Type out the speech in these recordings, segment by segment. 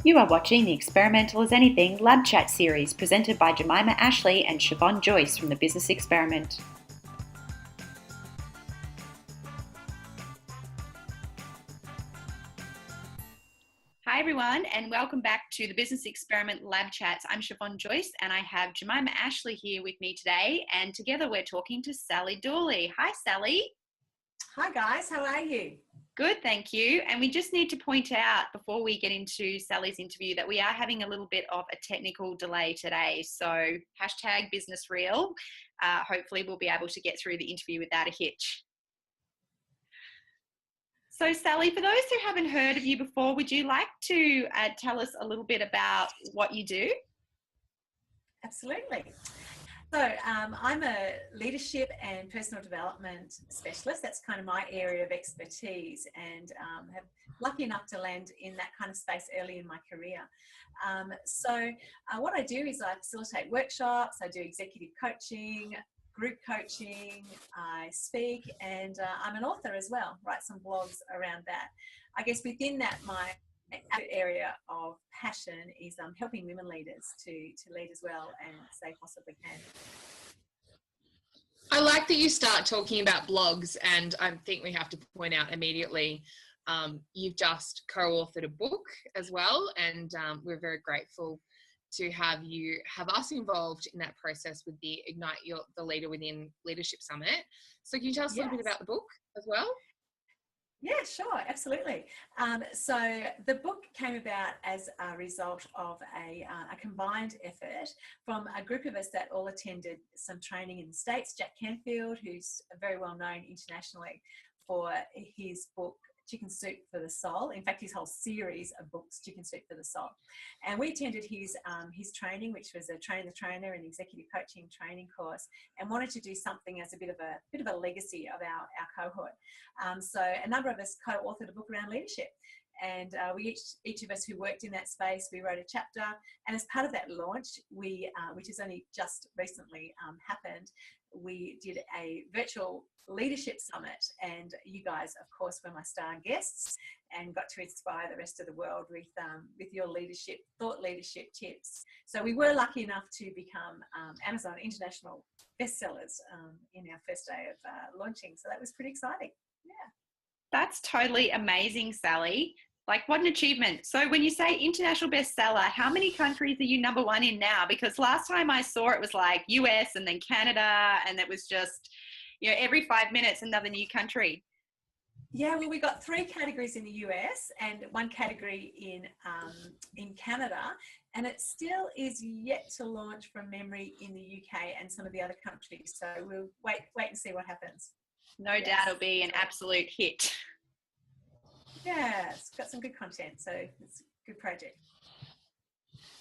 You are watching the Experimental as Anything Lab Chat series presented by Jemima Ashley and Siobhan Joyce from the Business Experiment. Hi everyone, and welcome back to the Business Experiment Lab Chats. I'm Siobhan Joyce and I have Jemima Ashley here with me today, and together we're talking to Sally Dooley. Hi Sally. Hi guys, how are you? Good, thank you. And we just need to point out before we get into Sally's interview that we are having a little bit of a technical delay today. So hashtag business real. Hopefully we'll be able to get through the interview without a hitch. So Sally, for those who haven't heard of you before, would you like to tell us a little bit about what you do? Absolutely. So I'm a leadership and personal development specialist. That's kind of my area of expertise, and have lucky enough to land in that kind of space early in my career. So what I do is I facilitate workshops, I do executive coaching, group coaching, I speak, and I'm an author as well, write some blogs around that. I guess within that, my area of passion is helping women leaders to lead as well as they possibly can. I like that you start talking about blogs, and I think we have to point out immediately you've just co-authored a book as well, and we're very grateful to have us involved in that process with the Ignite the Leader Within Leadership Summit. So can you tell us a little bit about the book as well? Yeah, sure, absolutely. So the book came about as a result of a combined effort from a group of us that all attended some training in the States. Jack Canfield, who's very well known internationally for his book Chicken Soup for the Soul. In fact, his whole series of books, Chicken Soup for the Soul. And we attended his training, which was a Train the Trainer and executive coaching training course, and wanted to do something as a bit of a legacy of our cohort. So a number of us co-authored a book around leadership. And we each of us who worked in that space, we wrote a chapter. And as part of that launch, which has only just recently happened, we did a virtual leadership summit, and you guys, of course, were my star guests and got to inspire the rest of the world with your thought leadership tips. So we were lucky enough to become Amazon international bestsellers in our first day of launching. So that was pretty exciting. Yeah. That's totally amazing, Sally. Like, what an achievement. So when you say international bestseller, how many countries are you number one in now? Because last time I saw it was like US and then Canada, and it was just, every 5 minutes another new country. Yeah, well, we got 3 categories in the US and 1 category in Canada, and it still is yet to launch from memory in the UK and some of the other countries. So we'll wait and see what happens. No doubt it'll be an absolute hit. Yeah, it's got some good content, so it's a good project.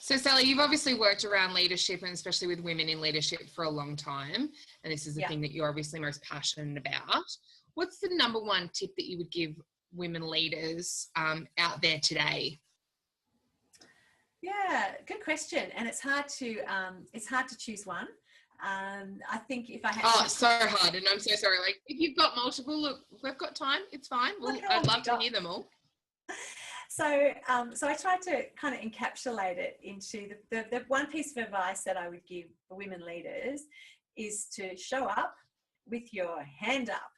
So Sally, you've obviously worked around leadership, and especially with women in leadership, for a long time, and this is the thing that you're obviously most passionate about. What's the number one tip that you would give women leaders out there today? Yeah, good question, and it's hard to choose one. I think if I had so hard, and I'm so sorry. Like, if you've got multiple, look, we've got time. It's fine. I'd love to hear them all. So I tried to kind of encapsulate it into the one piece of advice that I would give for women leaders is to show up with your hand up.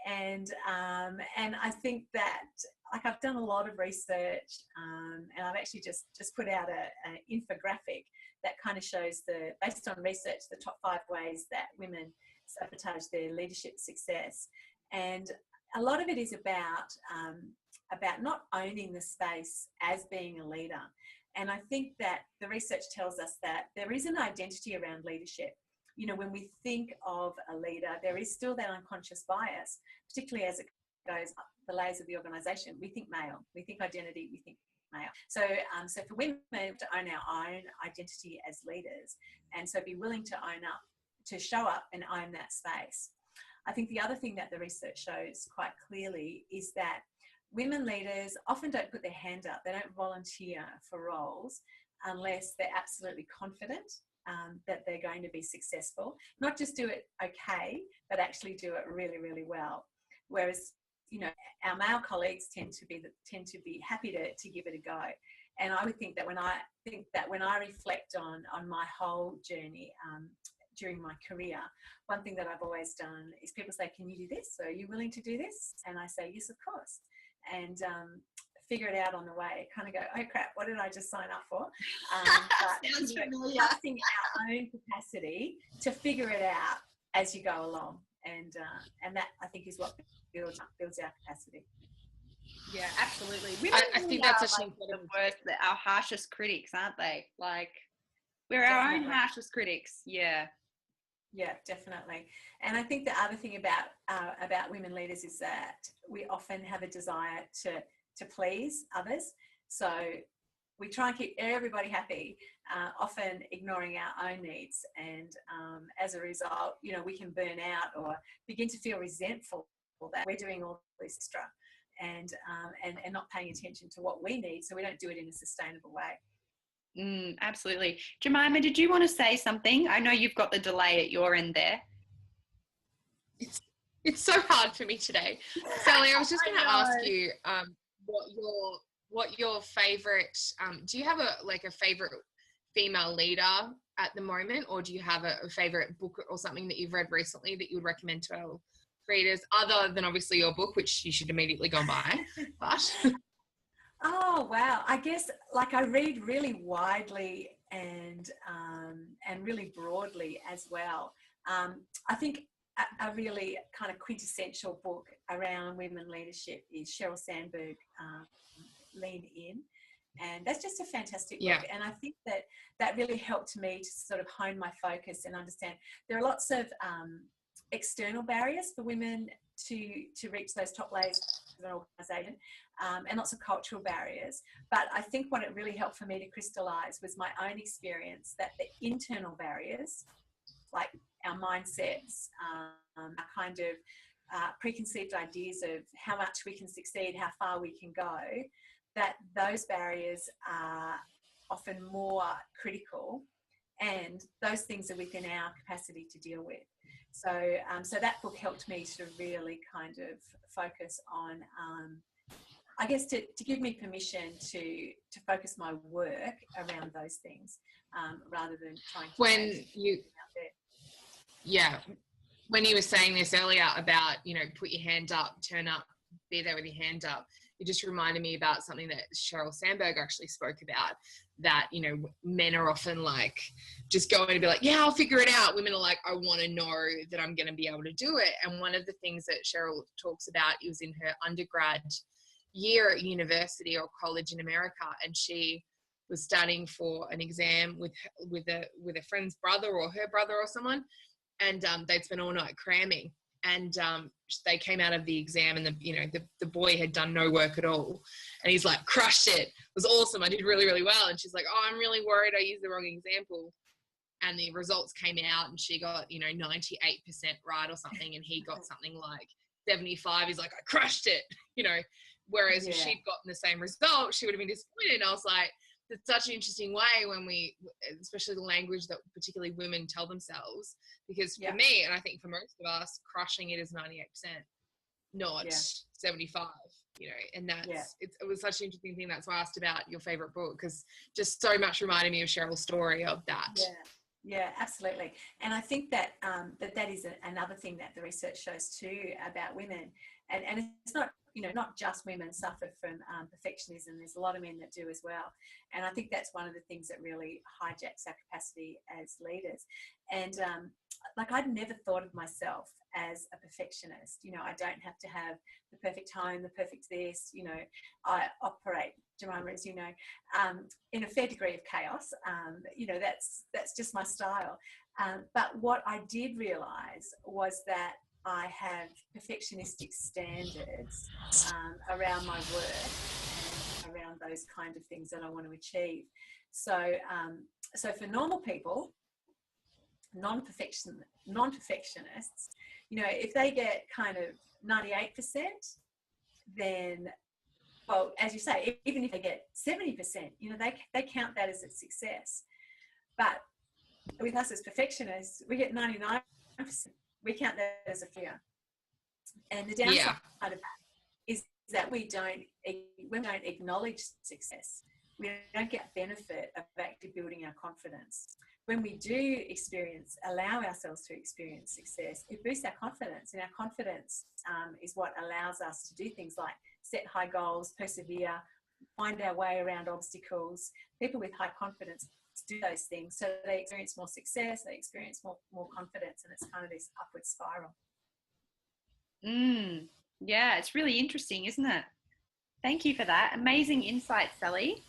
And I think that, like, I've done a lot of research, and I've actually just put out an infographic that kind of shows based on research, the top 5 ways that women sabotage their leadership success. And a lot of it is about not owning the space as being a leader. And I think that the research tells us that there is an identity around leadership. When we think of a leader, there is still that unconscious bias, particularly as it goes up the layers of the organisation. We think male, we think identity, we think male. So for women to own our own identity as leaders, and so be willing to show up and own that space. I think the other thing that the research shows quite clearly is that women leaders often don't put their hand up. They don't volunteer for roles unless they're absolutely confident that they're going to be successful. Not just do it okay, but actually do it really, really well. Whereas you know, our male colleagues tend to be happy to give it a go. And I would think that when I reflect on my whole journey during my career, one thing that I've always done is people say, "Can you do this? Are you willing to do this?" And I say, "Yes, of course." And figure it out on the way. Kind of go, "Oh crap, what did I just sign up for?" But Sounds familiar. trusting our own capacity to figure it out as you go along, and that, I think, is what builds our capacity. Yeah, absolutely. Women I think that's are, such like, an important the worst, our harshest critics, aren't they? Like, we're our own harshest critics. Yeah. Yeah, definitely. And I think the other thing about women leaders is that we often have a desire to please others. So we try and keep everybody happy, often ignoring our own needs. And as a result, you know, we can burn out or begin to feel resentful that we're doing all this extra and not paying attention to what we need, so we don't do it in a sustainable way. Absolutely. Jemima, did you want to say something? I know you've got the delay at your end there. It's so hard for me today. Sally, I was just going to ask you what your favorite, do you have a favorite female leader at the moment, or do you have a favorite book or something that you've read recently that you would recommend to our readers, other than obviously your book, which you should immediately go and buy? But oh wow, I guess I read really widely and really broadly as well. I think a really kind of quintessential book around women leadership is Sheryl Sandberg, Lean In. And that's just a fantastic book. And I think that really helped me to sort of hone my focus and understand there are lots of external barriers for women to reach those top layers of an organisation, and lots of cultural barriers. But I think what it really helped for me to crystallise was my own experience, that the internal barriers, like our mindsets, our kind of preconceived ideas of how much we can succeed, how far we can go, that those barriers are often more critical, and those things are within our capacity to deal with. So, so that book helped me to really kind of focus on, I guess, to give me permission to focus my work around those things, rather than trying to when you were saying this earlier about, you know, put your hand up, turn up, be there with your hand up, it just reminded me about something that Sheryl Sandberg actually spoke about, that, you know, men are often like just going to be like, yeah, I'll figure it out. Women are like, I want to know that I'm going to be able to do it. And one of the things that Sheryl talks about is in her undergrad year at university or college in America, and she was studying for an exam with a friend's brother or her brother or someone, and they'd spent all night cramming, and they came out of the exam, and the boy had done no work at all, and he's like, crushed it, was awesome, I did really, really well. And she's like, oh, I'm really worried I used the wrong example. And the results came out, and she got 98% right or something, and he got something like 75. He's like, I crushed it, whereas if she'd gotten the same result, she would have been disappointed. And I was like, it's such an interesting way when we, especially the language that particularly women tell themselves, because for me, and I think for most of us, crushing it is 98%, not 75, and that's, it was such an interesting thing. That's why I asked about your favorite book, because just so much reminded me of Cheryl's story of that. Yeah, absolutely. And I think that that is another thing that the research shows too about women, and it's not, not just women suffer from perfectionism. There's a lot of men that do as well. And I think that's one of the things that really hijacks our capacity as leaders. And I'd never thought of myself as a perfectionist. I don't have to have the perfect home, the perfect this. I operate, Jemima, as you know, in a fair degree of chaos. That's just my style. But what I did realise was that I have perfectionistic standards around my work and around those kind of things that I want to achieve. So, so for normal people, non-perfectionists, if they get kind of 98%, then, well, as you say, even if they get 70%, they count that as a success. But with us as perfectionists, we get 99%. We count that as a failure. And the downside of that is that when we don't acknowledge success, we don't get benefit of actually building our confidence. When we do allow ourselves to experience success, it boosts our confidence, and our confidence is what allows us to do things like set high goals, persevere, find our way around obstacles. People with high confidence do those things, so they experience more success, they experience more confidence, and it's kind of this upward spiral. Yeah, it's really interesting, isn't it? Thank you for that. Amazing insight, Sally.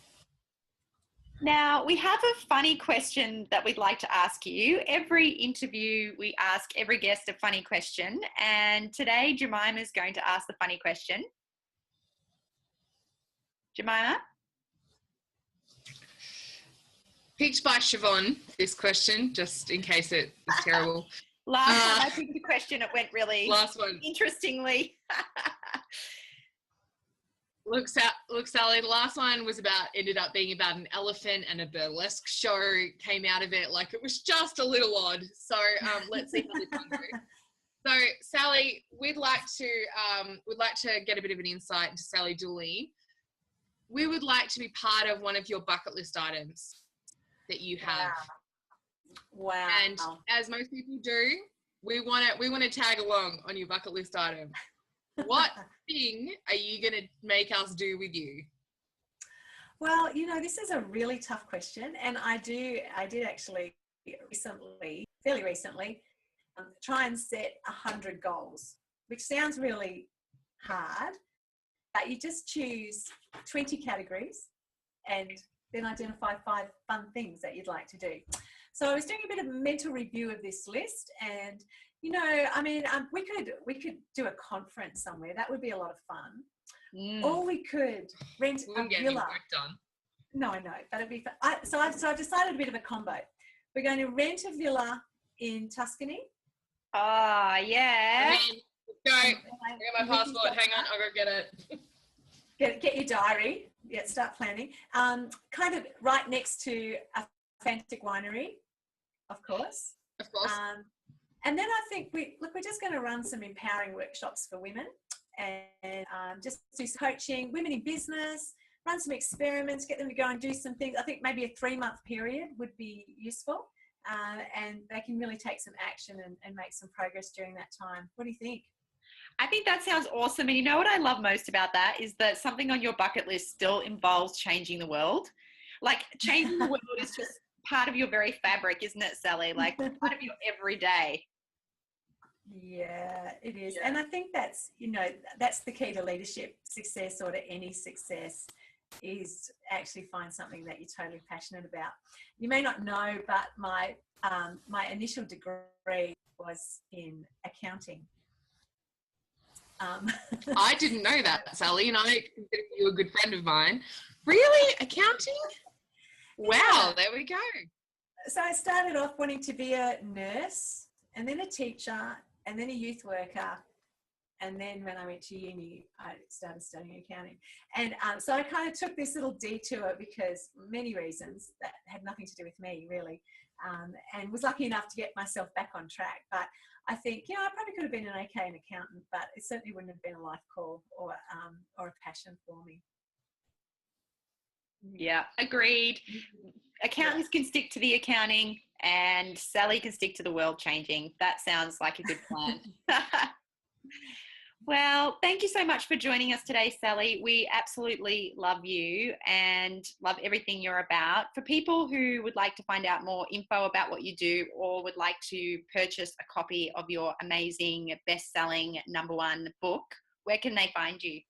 Now, we have a funny question that we'd like to ask you. Every interview, we ask every guest a funny question, and today Jemima is going to ask the funny question. Jemima? Picked by Siobhan, this question, just in case it was terrible. Last time I picked the question, it went really interestingly. Look, Sally, the last one ended up being about an elephant, and a burlesque show came out of it. Like, it was just a little odd. So let's see how this one goes. So, Sally, we'd like to get a bit of an insight into Sally Dooley. We would like to be part of one of your bucket list items that you have. Wow. And as most people do, we want to tag along on your bucket list item. What thing are you going to make us do with you? Well, this is a really tough question, and I did actually fairly recently, try and set 100 goals, which sounds really hard, but you just choose 20 categories and then identify 5 fun things that you'd like to do. So I was doing a bit of mental review of this list, and we could do a conference somewhere. That would be a lot of fun. Or we could rent a villa. Get any work done. No, but it'd be fun. So I've decided a bit of a combo. We're going to rent a villa in Tuscany. Oh, yeah. Go. I got my passport. Hang on, I'll go get it. Get your diary. Yeah, start planning. Kind of right next to a fantastic winery, of course. Of course. And then I think we're just going to run some empowering workshops for women, and just do some coaching, women in business, run some experiments, get them to go and do some things. I think maybe a 3-month period would be useful, and they can really take some action and make some progress during that time. What do you think? I think that sounds awesome. And you know what I love most about that is that something on your bucket list still involves changing the world. Like, changing the world is just part of your very fabric, isn't it, Sally? Like, part of your everyday. Yeah, it is. Yeah. And I think that's the key to leadership success, or to any success, is actually find something that you're totally passionate about. You may not know, but my initial degree was in accounting. I didn't know that, Sally, and I consider you a good friend of mine. Really? Accounting? Wow, yeah. There we go. So I started off wanting to be a nurse, and then a teacher, and then a youth worker. And then when I went to uni, I started studying accounting. And so I kind of took this little detour because many reasons that had nothing to do with me, really, and was lucky enough to get myself back on track. But I think, I probably could have been an okay accountant, but it certainly wouldn't have been a life call or a passion for me. Yeah, agreed. Accountants can stick to the accounting, and Sally can stick to the world changing. That sounds like a good plan. Well, thank you so much for joining us today, Sally. We absolutely love you and love everything you're about. For people who would like to find out more info about what you do, or would like to purchase a copy of your amazing best-selling #1 book, where can they find you?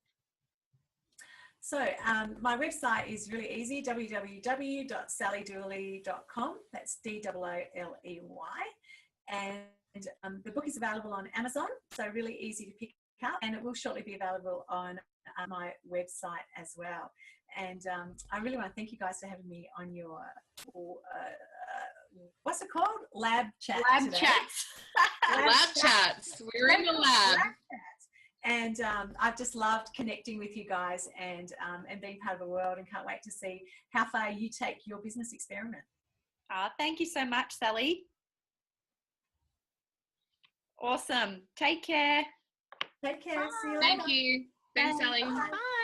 So my website is really easy, www.sallydooley.com. That's DOOLEY. And the book is available on Amazon, so really easy to pick up, and it will shortly be available on my website as well. And I really want to thank you guys for having me on your what's it called? Lab chat. Lab chats. Lab chats. We're in the lab. And I've just loved connecting with you guys and being part of the world, and can't wait to see how far you take your business experiment. Thank you so much, Sally. Awesome. Take care. Take care. Bye. See you later. Thank you. Thanks, Sally. Bye. Bye.